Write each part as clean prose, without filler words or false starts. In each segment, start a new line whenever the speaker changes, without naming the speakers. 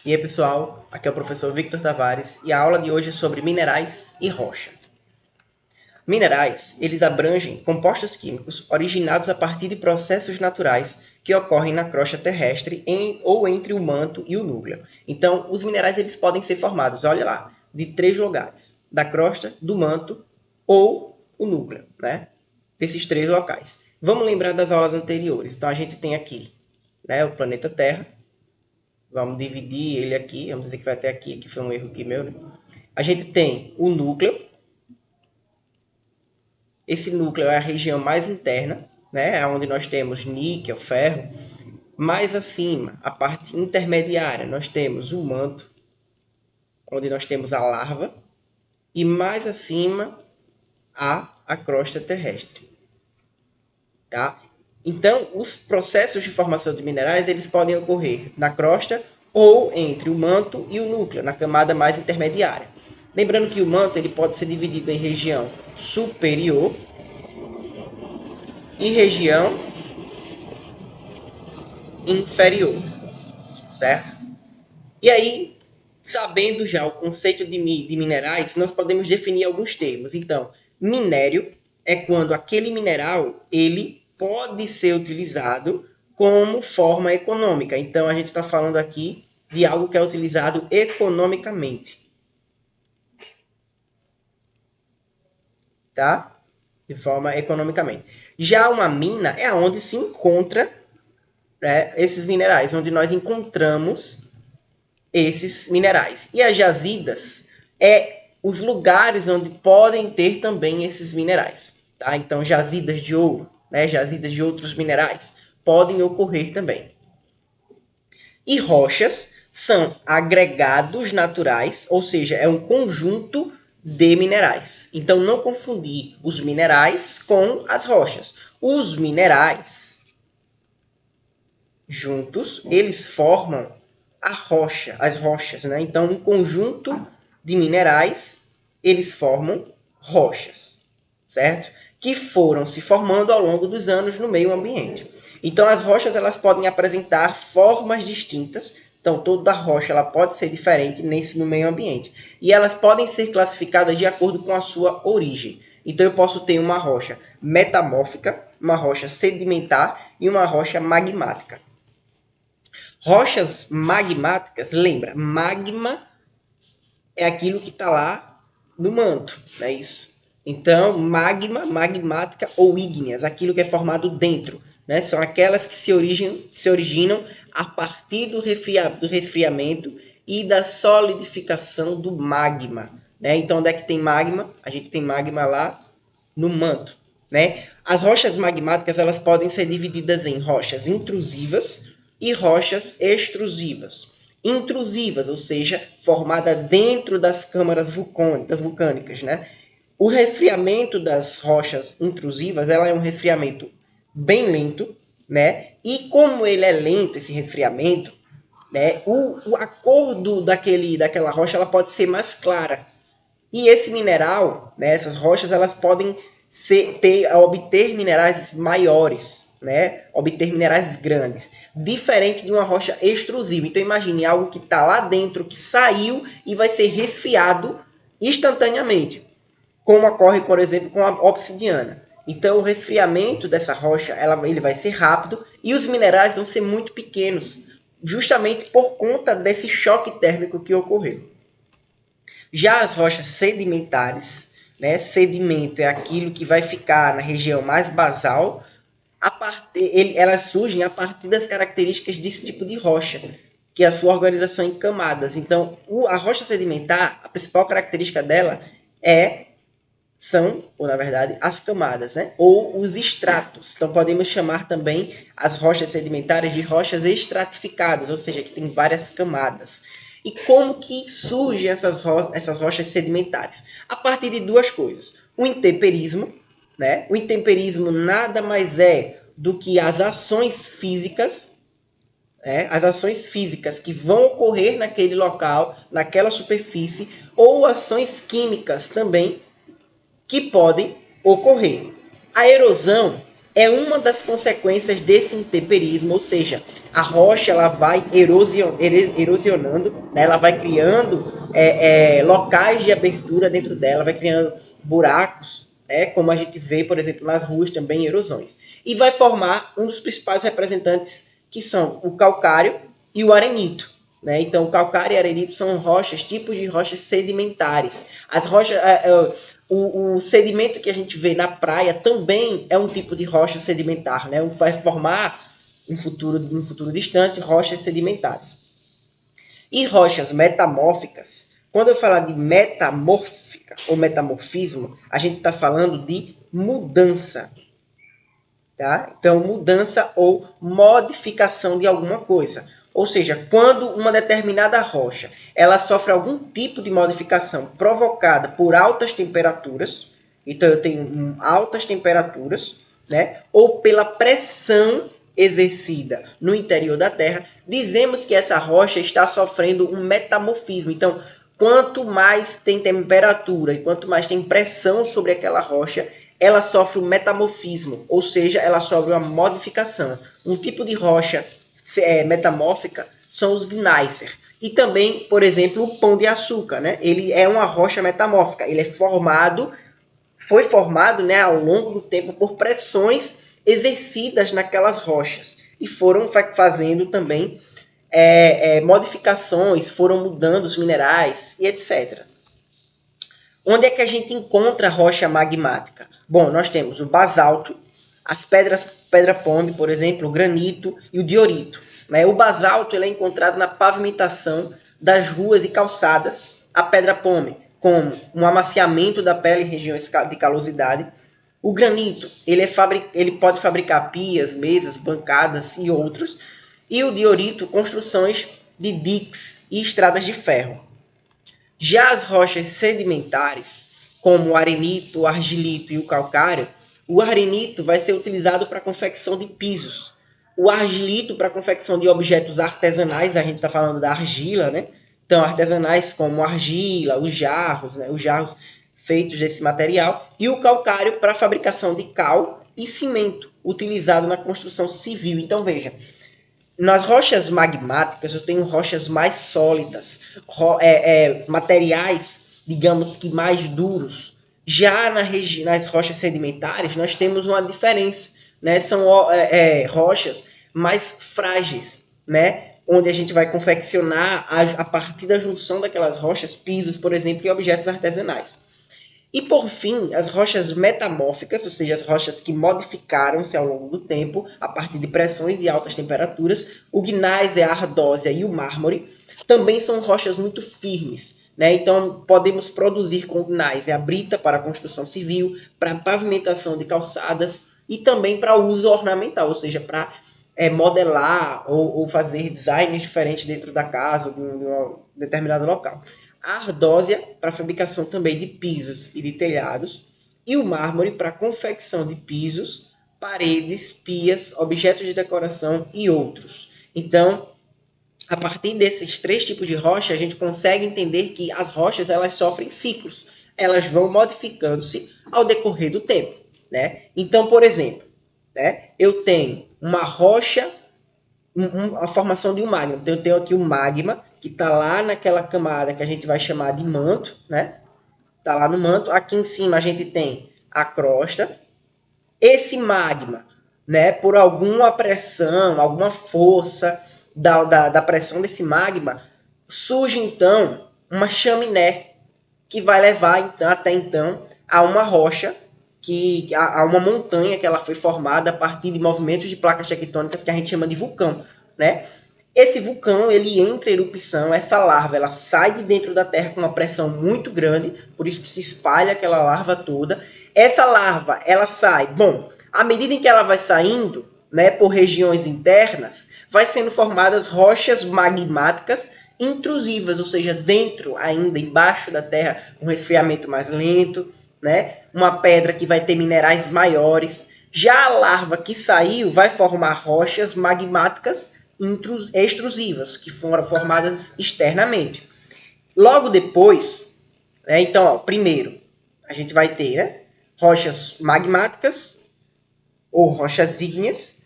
E aí, pessoal, aqui é o professor Victor Tavares e a aula de hoje é sobre minerais e rocha. Minerais, eles abrangem compostos químicos originados a partir de processos naturais que ocorrem na crosta terrestre ou entre o manto e o núcleo. Então, os minerais eles podem ser formados, olha lá, de 3 lugares: da crosta, do manto ou o núcleo, né? Desses 3 locais. Vamos lembrar das aulas anteriores. Então, a gente tem aqui, né, o planeta Terra. Vamos dividir ele aqui, vamos dizer que vai até aqui, que foi um erro aqui meu, né? A gente tem o núcleo. Esse núcleo é a região mais interna, né? É onde nós temos níquel, ferro. Mais acima, a parte intermediária, nós temos o manto, onde nós temos a larva. E mais acima, a crosta terrestre. Tá? Então, os processos de formação de minerais eles podem ocorrer na crosta ou entre o manto e o núcleo, na camada mais intermediária. Lembrando que o manto ele pode ser dividido em região superior e região inferior, certo? E aí, sabendo já o conceito de minerais, nós podemos definir alguns termos. Então, minério é quando aquele mineral ele pode ser utilizado como forma econômica. Então, a gente está falando aqui de algo que é utilizado economicamente. Tá? De forma economicamente. Já uma mina é onde se encontra, né, esses minerais, onde nós encontramos esses minerais. E as jazidas é os lugares onde podem ter também esses minerais. Tá? Então, jazidas de ouro, né, jazidas de outros minerais, podem ocorrer também. E rochas são agregados naturais, ou seja, é um conjunto de minerais. Então, não confundir os minerais com as rochas. Os minerais juntos, eles formam a rocha, as rochas, né? Então, um conjunto de minerais, eles formam rochas, certo? Que foram se formando ao longo dos anos no meio ambiente. Então, as rochas elas podem apresentar formas distintas. Então, toda rocha ela pode ser diferente no meio ambiente. E elas podem ser classificadas de acordo com a sua origem. Então, eu posso ter uma rocha metamórfica, uma rocha sedimentar e uma rocha magmática. Rochas magmáticas, lembra, magma é aquilo que está lá no manto, não é isso? Então, magma, magmática ou ígneas, aquilo que é formado dentro, né? São aquelas que se originam a partir do resfriamento e da solidificação do magma, né? Então, onde é que tem magma? A gente tem magma lá no manto, né? As rochas magmáticas elas podem ser divididas em rochas intrusivas e rochas extrusivas. Intrusivas, ou seja, formada dentro das câmaras vulcânicas, né? O resfriamento das rochas intrusivas, ela é um resfriamento bem lento, né? E como ele é lento, esse resfriamento, né? A cor daquela rocha ela pode ser mais clara. E esse mineral, né? Essas rochas, elas podem obter minerais maiores, né? Obter minerais grandes, diferente de uma rocha extrusiva. Então imagine algo que está lá dentro, que saiu e vai ser resfriado instantaneamente, como ocorre, por exemplo, com a obsidiana. Então o resfriamento dessa rocha ele vai ser rápido e os minerais vão ser muito pequenos, justamente por conta desse choque térmico que ocorreu. Já as rochas sedimentares, né? Sedimento é aquilo que vai ficar na região mais basal. Elas surgem a partir das características desse tipo de rocha, que é a sua organização em camadas. Então, a rocha sedimentar, a principal característica dela são, ou na verdade, as camadas, né? Ou os estratos. Então, podemos chamar também as rochas sedimentares de rochas estratificadas, ou seja, que tem várias camadas. E como que surgem essas rochas sedimentares? A partir de duas coisas. O intemperismo, né? O intemperismo nada mais é do que as ações físicas, as ações físicas que vão ocorrer naquele local, naquela superfície, ou ações químicas também que podem ocorrer. A erosão é uma das consequências desse intemperismo, ou seja, a rocha ela vai erosionando, né? Ela vai criando locais de abertura dentro dela, vai criando buracos, né? Como a gente vê, por exemplo, nas ruas também, erosões. E vai formar um dos principais representantes, que são o calcário e o arenito. Né? Então, o calcário e arenito são rochas, tipos de rochas sedimentares. As rochas, o sedimento que a gente vê na praia também é um tipo de rocha sedimentar, né? Vai formar em futuro distante rochas sedimentares. E rochas metamórficas, quando eu falar de metamórfica ou metamorfismo, a gente está falando de mudança. Tá? Então, mudança ou modificação de alguma coisa. Ou seja, quando uma determinada rocha ela sofre algum tipo de modificação provocada por altas temperaturas, então eu tenho altas temperaturas, né? Ou pela pressão exercida no interior da Terra, dizemos que essa rocha está sofrendo um metamorfismo. Então, quanto mais tem temperatura e quanto mais tem pressão sobre aquela rocha, ela sofre um metamorfismo, ou seja, ela sofre uma modificação. Um tipo de rocha metamórfica são os gneisser. E também, por exemplo, o pão de açúcar, né? Ele é uma rocha metamórfica. Ele foi formado, né, ao longo do tempo por pressões exercidas naquelas rochas e foram fazendo também modificações, foram mudando os minerais e etc. Onde é que a gente encontra rocha magmática? Bom, nós temos o basalto, as pedra-pome, por exemplo, o granito e o diorito. Né? O basalto ele é encontrado na pavimentação das ruas e calçadas. A pedra-pome, como um amaciamento da pele em regiões de calosidade. O granito, ele pode fabricar pias, mesas, bancadas e outros. E o diorito, construções de diques e estradas de ferro. Já as rochas sedimentares, como o arenito, o argilito e o calcário, o arenito vai ser utilizado para a confecção de pisos. O argilito para a confecção de objetos artesanais, a gente está falando da argila, né? Então, artesanais como argila, os jarros, né? Os jarros feitos desse material. E o calcário para a fabricação de cal e cimento, utilizado na construção civil. Então, veja, nas rochas magmáticas eu tenho rochas mais sólidas, materiais, digamos que mais duros. Já nas rochas sedimentares nós temos uma diferença, né? São rochas mais frágeis, né? Onde a gente vai confeccionar a partir da junção daquelas rochas, pisos, por exemplo, e objetos artesanais. E por fim, as rochas metamórficas, ou seja, as rochas que modificaram-se ao longo do tempo a partir de pressões e altas temperaturas, o gneis, a ardósia e o mármore, também são rochas muito firmes. Né? Então, podemos produzir com gneis a brita para a construção civil, para a pavimentação de calçadas e também para uso ornamental, ou seja, para modelar ou fazer designs diferentes dentro da casa ou de um determinado local. A ardósia para a fabricação também de pisos e de telhados, e o mármore para a confecção de pisos, paredes, pias, objetos de decoração e outros. Então, a partir desses três tipos de rocha, a gente consegue entender que as rochas elas sofrem ciclos. Elas vão modificando-se ao decorrer do tempo. Né? Então, por exemplo, né, eu tenho uma rocha, a formação de um magma. Então, eu tenho aqui o magma, que está lá naquela camada que a gente vai chamar de manto, né? Está lá no manto. Aqui em cima a gente tem a crosta. Esse magma, né, por alguma pressão, alguma força da pressão desse magma, surge então uma chaminé que vai levar então, até então a uma rocha, a uma montanha que ela foi formada a partir de movimentos de placas tectônicas que a gente chama de vulcão, né? Esse vulcão, ele entra em erupção, essa larva, ela sai de dentro da Terra com uma pressão muito grande, por isso que se espalha aquela larva toda. Essa larva, ela sai, bom, à medida em que ela vai saindo, né, por regiões internas, vai sendo formadas rochas magmáticas intrusivas, ou seja, dentro ainda, embaixo da Terra, um resfriamento mais lento, né, uma pedra que vai ter minerais maiores. Já a larva que saiu vai formar rochas magmáticas extrusivas, que foram formadas externamente. Logo depois, né, então, primeiro, a gente vai ter, né, rochas magmáticas, ou rochas ígneas,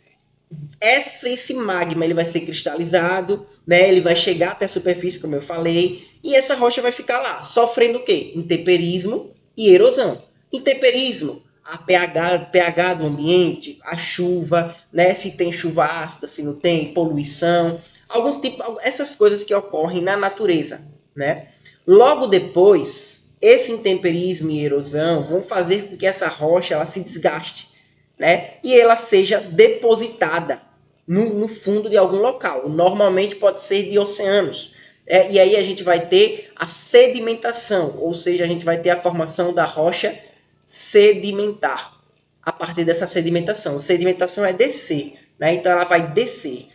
esse magma ele vai ser cristalizado, né? Ele vai chegar até a superfície, como eu falei, e essa rocha vai ficar lá, sofrendo o quê? Intemperismo e erosão. Intemperismo, a pH do ambiente, a chuva, né? Se tem chuva ácida, se não tem, poluição, algum tipo, essas coisas que ocorrem na natureza, né? Logo depois, esse intemperismo e erosão vão fazer com que essa rocha ela se desgaste, né? E ela seja depositada no fundo de algum local. Normalmente pode ser de oceanos. E aí a gente vai ter a sedimentação, ou seja, a gente vai ter a formação da rocha sedimentar. A partir dessa sedimentação. Sedimentação é descer, né? Então ela vai descer.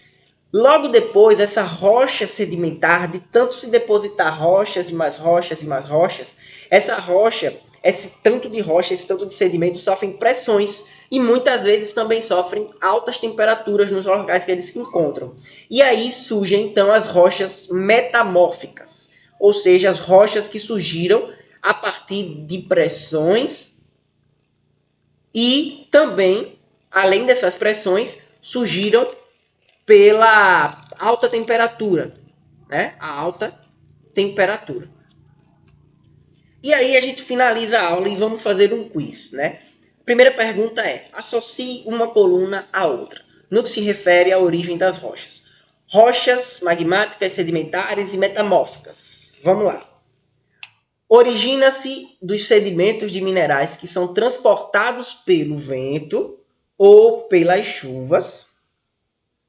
Logo depois, essa rocha sedimentar, de tanto se depositar rochas e mais rochas e mais rochas, essa rocha, esse tanto de rocha, esse tanto de sedimento sofrem pressões e muitas vezes também sofrem altas temperaturas nos locais que eles se encontram. E aí surgem então as rochas metamórficas, ou seja, as rochas que surgiram a partir de pressões e também, além dessas pressões, surgiram pela alta temperatura, né? A alta temperatura. E aí a gente finaliza a aula e vamos fazer um quiz, né? Primeira pergunta é: associe uma coluna à outra, no que se refere à origem das rochas. Rochas magmáticas, sedimentares e metamórficas. Vamos lá. Origina-se dos sedimentos de minerais que são transportados pelo vento ou pelas chuvas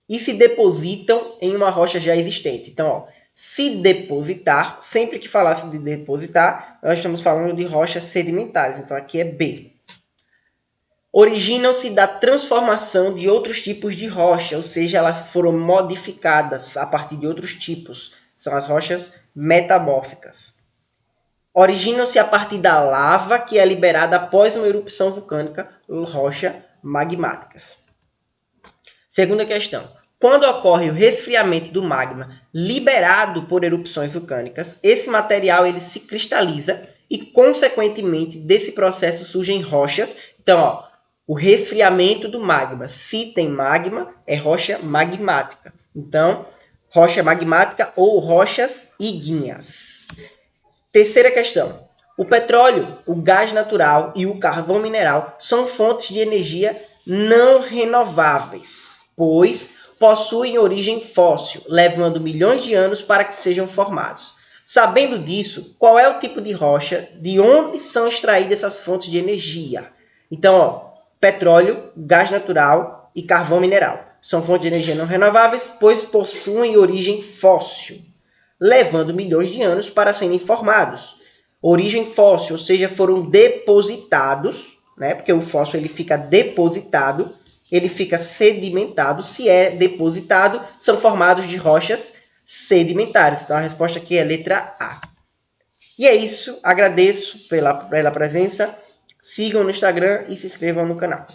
e se depositam em uma rocha já existente. Então, ó, se depositar, sempre que falasse de depositar, nós estamos falando de rochas sedimentares. Então, aqui é B. Originam-se da transformação de outros tipos de rocha, ou seja, elas foram modificadas a partir de outros tipos. São as rochas metamórficas. Originam-se a partir da lava que é liberada após uma erupção vulcânica, rochas magmáticas. Segunda questão. Quando ocorre o resfriamento do magma liberado por erupções vulcânicas, esse material ele se cristaliza e, consequentemente, desse processo surgem rochas. Então, ó, o resfriamento do magma. Se tem magma, é rocha magmática. Então, rocha magmática ou rochas ígneas. Terceira questão. O petróleo, o gás natural e o carvão mineral são fontes de energia não renováveis, pois possuem origem fóssil, levando milhões de anos para que sejam formados. Sabendo disso, qual é o tipo de rocha, de onde são extraídas essas fontes de energia? Então, ó, petróleo, gás natural e carvão mineral são fontes de energia não renováveis, pois possuem origem fóssil, levando milhões de anos para serem formados. Origem fóssil, ou seja, foram depositados, né? Porque o fóssil ele fica depositado, ele fica sedimentado. Se é depositado, são formados de rochas sedimentares. Então a resposta aqui é a letra A. E é isso. Agradeço pela presença. Sigam no Instagram e se inscrevam no canal.